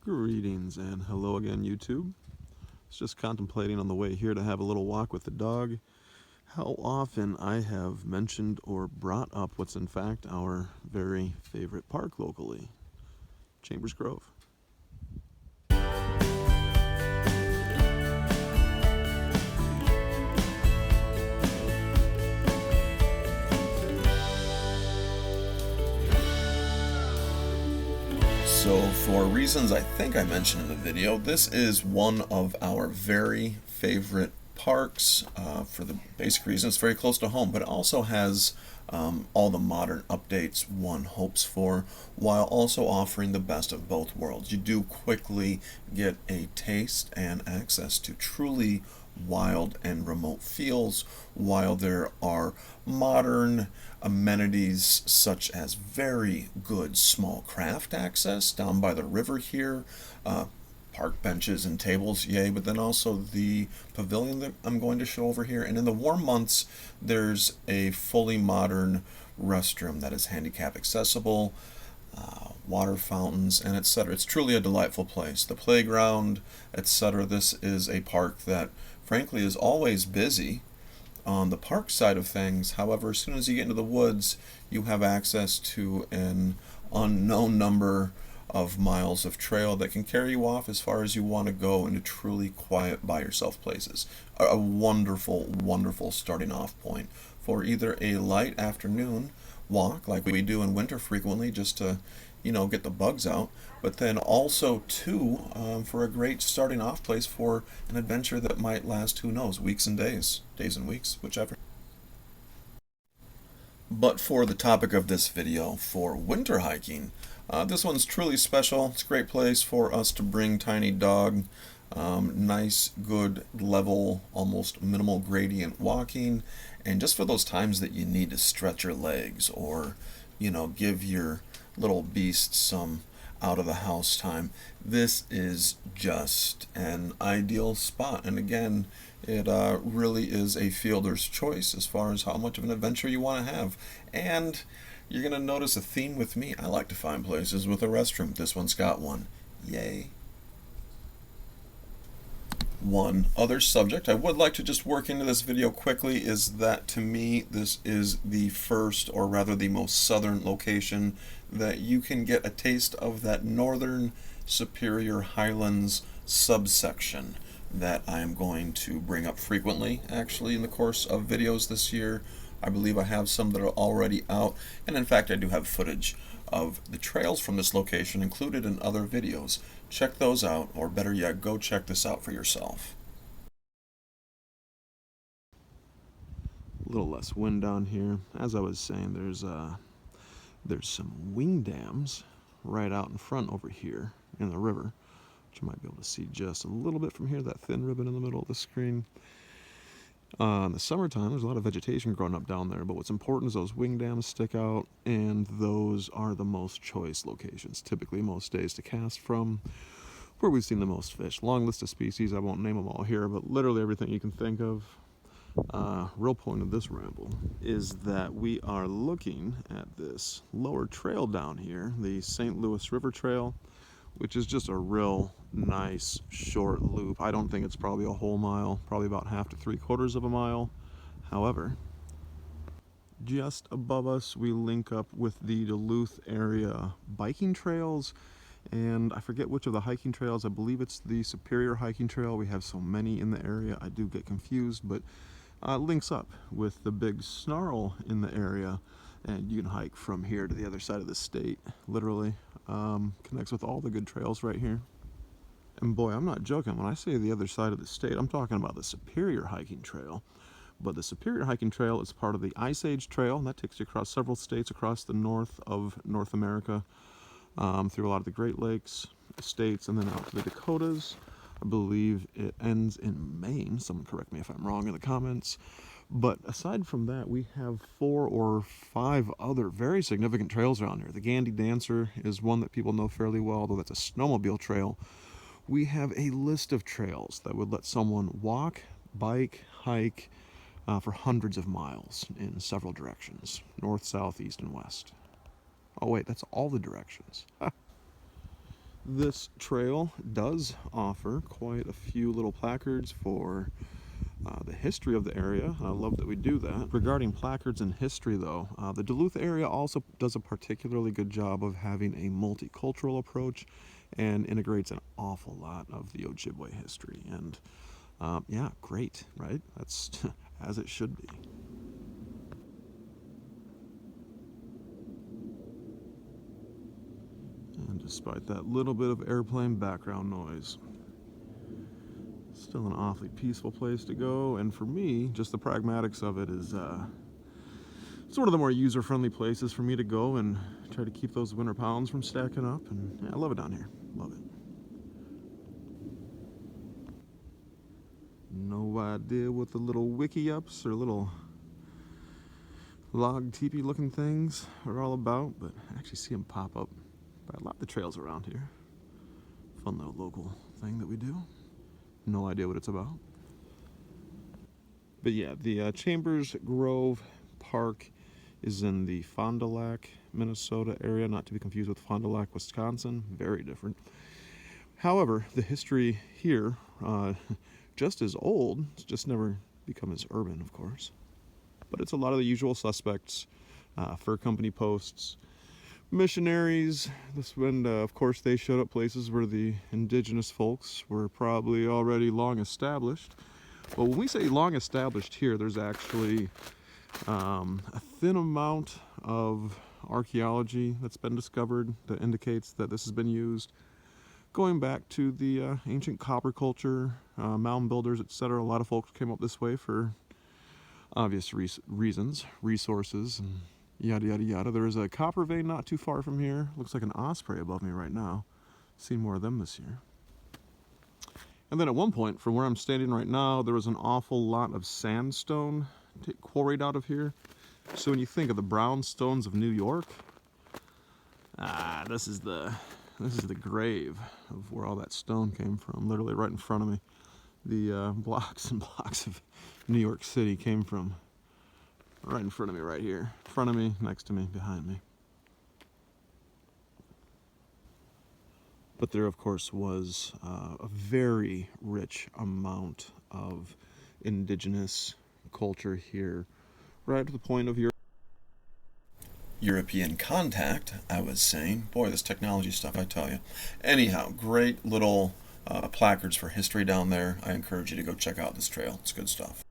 Greetings and hello again, YouTube. I was just contemplating on the way here to have a little walk with the dog how often I have mentioned or brought up what's in fact our very favorite park locally, Chambers Grove. So for reasons I think I mentioned in the video, this is one of our very favorite parks for the basic reason it's very close to home, but it also has all the modern updates one hopes for, while also offering the best of both worlds. You do quickly get a taste and access to truly wild and remote feels, while there are modern amenities such as very good small craft access down by the river here, park benches and tables, yay, but then also the pavilion that I'm going to show over here. And in the warm months, there's a fully modern restroom that is handicap accessible, water fountains, and etc. It's truly a delightful place. The playground, etc. This is a park that, frankly, is always busy on the park side of things. However, as soon as you get into the woods, you have access to an unknown number of miles of trail that can carry you off as far as you want to go into truly quiet by yourself places. A wonderful, wonderful starting off point for either a light afternoon walk like we do in winter frequently, just to get the bugs out, but then also too for a great starting off place for an adventure that might last, who knows, weeks and days and weeks, whichever. But for the topic of this video, for winter hiking, this one's truly special. It's a great place for us to bring tiny dog. Nice, good, level, almost minimal gradient walking, and just for those times that you need to stretch your legs or, give your little beast some out of the house time, this is just an ideal spot. And again, it really is a fielder's choice as far as how much of an adventure you want to have. And you're going to notice a theme with me. I like to find places with a restroom. This one's got one. Yay. One other subject I would like to just work into this video quickly is that, to me, this is the first, or rather the most southern location that you can get a taste of that northern Superior Highlands subsection that I'm going to bring up frequently, actually, in the course of videos this year. I believe I have some that are already out, and in fact I do have footage of the trails from this location included in other videos. Check those out, or better yet, go check this out for yourself. A little less wind down here. As I was saying, there's some wing dams right out in front over here in the river, which you might be able to see just a little bit from here, that thin ribbon in the middle of the screen. In the summertime, there's a lot of vegetation growing up down there, but what's important is those wing dams stick out, and those are the most choice locations, typically most days to cast from, where we've seen the most fish. Long list of species, I won't name them all here, but literally everything you can think of. Real point of this ramble is that we are looking at this lower trail down here, the St. Louis River Trail, which is just a real nice short loop. I don't think it's probably a whole mile, probably about half to 3/4 of a mile. However, just above us we link up with the Duluth area biking trails, and I forget which of the hiking trails. I believe it's the Superior Hiking Trail. We have so many in the area, I do get confused, but links up with the big snarl in the area, and you can hike from here to the other side of the state, literally. Connects with all the good trails right here. And boy, I'm not joking when I say the other side of the state. I'm talking about the Superior Hiking Trail. But the Superior Hiking Trail is part of the Ice Age Trail, and that takes you across several states across the north of North America, through a lot of the Great Lakes states, and then out to the Dakotas. I believe it ends in Maine. Someone correct me if I'm wrong in the comments. But aside from that, we have 4 or 5 other very significant trails around here. The Gandy Dancer is one that people know fairly well, although that's a snowmobile trail. We have a list of trails that would let someone walk, bike, hike for hundreds of miles in several directions, north, south, east, and west. Oh wait, that's all the directions. This trail does offer quite a few little placards for the history of the area. I love that we do that. Regarding placards and history though, the Duluth area also does a particularly good job of having a multicultural approach and integrates an awful lot of the Ojibwe history. And yeah, great, right? That's as it should be. And despite that little bit of airplane background noise, still an awfully peaceful place to go. And for me, just the pragmatics of it is it's one of the more user-friendly places for me to go and try to keep those winter pounds from stacking up. And yeah, I love it down here. Love it. No idea what the little wiki-ups or little log teepee looking things are all about, but I actually see them pop up by a lot of the trails around here. Fun little local thing that we do. No idea what it's about. But yeah, the Chambers Grove Park is in the Fond du Lac, Minnesota area, not to be confused with Fond du Lac, Wisconsin. Very different. However, the history here, just as old, it's just never become as urban, of course. But it's a lot of the usual suspects, fur company posts, missionaries, and of course they showed up places where the indigenous folks were probably already long established. But when we say long established here, there's actually a thin amount of archaeology that's been discovered that indicates that this has been used going back to the ancient copper culture, mound builders, etc. A lot of folks came up this way for obvious reasons, resources, and yada yada yada. There's a copper vein not too far from here. Looks like an osprey above me right now. Seen more of them this year. And then at one point, from where I'm standing right now, there was an awful lot of sandstone quarried out of here. So when you think of the brownstones of New York, this is the grave of where all that stone came from. Literally right in front of me. The blocks and blocks of New York City came from right in front of me, right here. In front of me, next to me, behind me. But there, of course, was a very rich amount of indigenous culture here, right to the point of European contact, I was saying. Boy, this technology stuff, I tell you. Anyhow, great little placards for history down there. I encourage you to go check out this trail. It's good stuff.